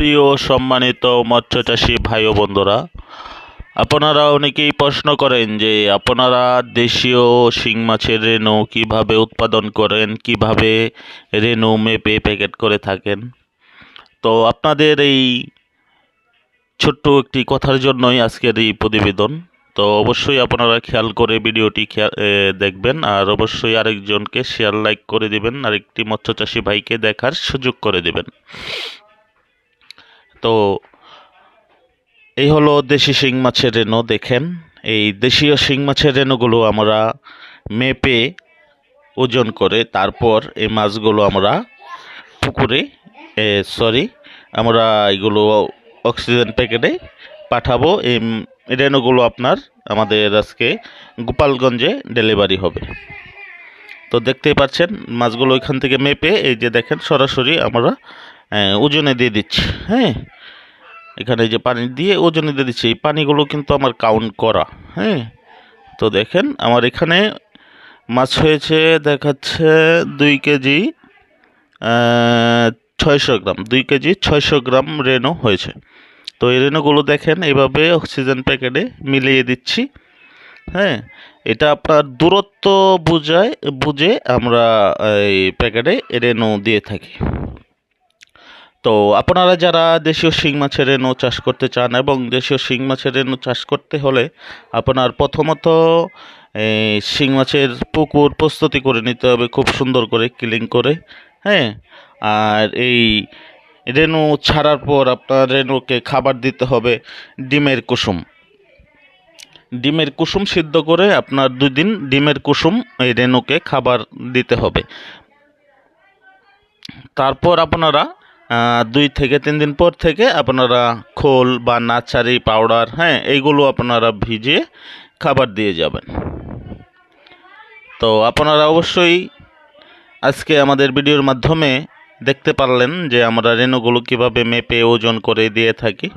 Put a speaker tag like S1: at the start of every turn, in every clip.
S1: প্রিয় সম্মানিত মৎস্যচাষী ভাই ও বন্ধুরা, আপনারা অনেকেই প্রশ্ন করেন যে আপনারা দেশীয় শিং মাছের রেণু কিভাবে উৎপাদন করেন, কিভাবে রেণু মেপে প্যাকেট করে থাকেন। তো আপনাদের এই ছোট্ট একটি কথার জন্যই আজকের এই প্রতিবেদন। তো অবশ্যই আপনারা খেয়াল করে ভিডিওটি দেখবেন, আর অবশ্যই আরেকজনকে শেয়ার লাইক করে দিবেন, আরেকটি মৎস্যচাষী ভাইকে দেখার সুযোগ করে দিবেন। তো এই হলো দেশি শিং মাছের রেণু। দেখেন, এই দেশীয় শিং মাছের রেণুগুলো আমরা মেপে ওজন করে তারপর এই মাছগুলো আমরা পুকুরে আমরা এগুলো অক্সিজেন প্যাকেটে পাঠাবো। এই রেণুগুলো আমাদের আজকে গোপালগঞ্জে ডেলিভারি হবে। তো দেখতেই পাচ্ছেন মাছগুলো এখান থেকে মেপে এই যে দেখেন সরাসরি আমরা ওজনে দিয়ে দিচ্ছি। হ্যাঁ, এখানে যে পানি দিয়ে ওজনে দিয়ে দিচ্ছি, এই পানিগুলো কিন্তু আমার কাউন্ট করা। হ্যাঁ, তো দেখেন আমার এখানে মাছ হয়েছে দেখাচ্ছে 2 কেজি 600 গ্রাম, 2 কেজি 600 গ্রাম রেণু হয়েছে। তো এই রেণুগুলো দেখেন এইভাবে অক্সিজেন প্যাকেটে মিলিয়ে দিচ্ছি। হ্যাঁ, এটা আপনার দূরত্ব বুঝে আমরা এই প্যাকেটে রেণু দিয়ে থাকি। তো আপনারা যারা দেশীয় শিং মাছের রেণু চাষ করতে চান এবং দেশীয় শিং মাছের রেণু চাষ করতে হলে আপনার প্রথমত শিং মাছের পুকুর প্রস্তুতি করে নিতে হবে খুব সুন্দর করে ক্লিন করে। হ্যাঁ, আর এই রেণু ছাড়ার পর আপনার রেণুকে খাবার দিতে হবে ডিমের কুসুম। ডিমের কুসুম সিদ্ধ করে আপনার 2 দিন ডিমের কুসুম এই রেণুকে খাবার দিতে হবে। তারপর আপনারা 2 থেকে 3 দিন পর থেকে আপনারা খোল বা নার্সারি পাউডার, হ্যাঁ, এইগুলো আপনারা ভিজিয়ে খাবার দিয়ে যাবেন। তো আপনারা অবশ্যই আজকে আমাদের ভিডিওর মাধ্যমে দেখতে পারলেন যে আমরা রেণুগুলো কিভাবে মেপে ওজন করে দিয়ে থাকি,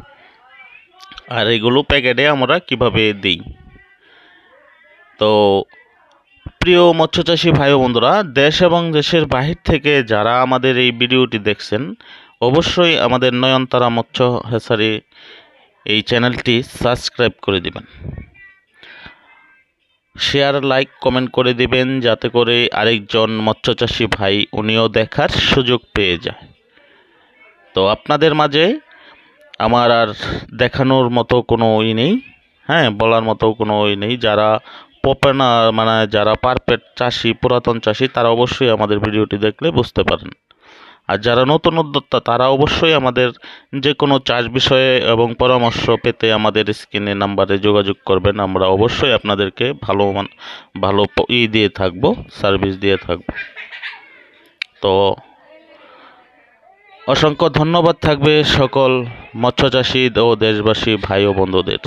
S1: আর এগুলো প্যাকেটে আমরা কিভাবে দিই। তো প্রিয় মৎস্যচাষী ভাই ও বন্ধুরা, দেশ এবং দেশের বাহির থেকে যারা আমাদের এই ভিডিওটি দেখছেন, অবশ্যই আমাদের নয়নতারা মৎস্য হ্যাচারি এই চ্যানেলটি সাবস্ক্রাইব করে দিবেন, শেয়ার লাইক কমেন্ট করে দিবেন, যাতে করে আরেকজন মৎস্যচাষী ভাই উনিও দেখার সুযোগ পেয়ে যায়। তো আপনাদের মাঝে আমার আর দেখানোর মতো কোনো নেই, হ্যাঁ, বলার মতো কোনো নেই। যারা যারা পারফেক্ট চাষি, পুরাতন চাষি, তারা অবশ্যই আমাদের ভিডিওটি দেখলে বুঝতে পারেন। আর যারা নতুন উদ্যোক্তা তারা অবশ্যই আমাদের যে কোনো চাষ বিষয়ে এবং পরামর্শ পেতে আমাদের স্ক্রিনে নাম্বারে যোগাযোগ করবেন। আমরা অবশ্যই আপনাদেরকে ভালো দিয়ে থাকবো, সার্ভিস দিয়ে থাকবো। তো অসংখ্য ধন্যবাদ থাকবে সকল মৎস্যচাষী ও দেশবাসী ভাই ও বন্ধুদের।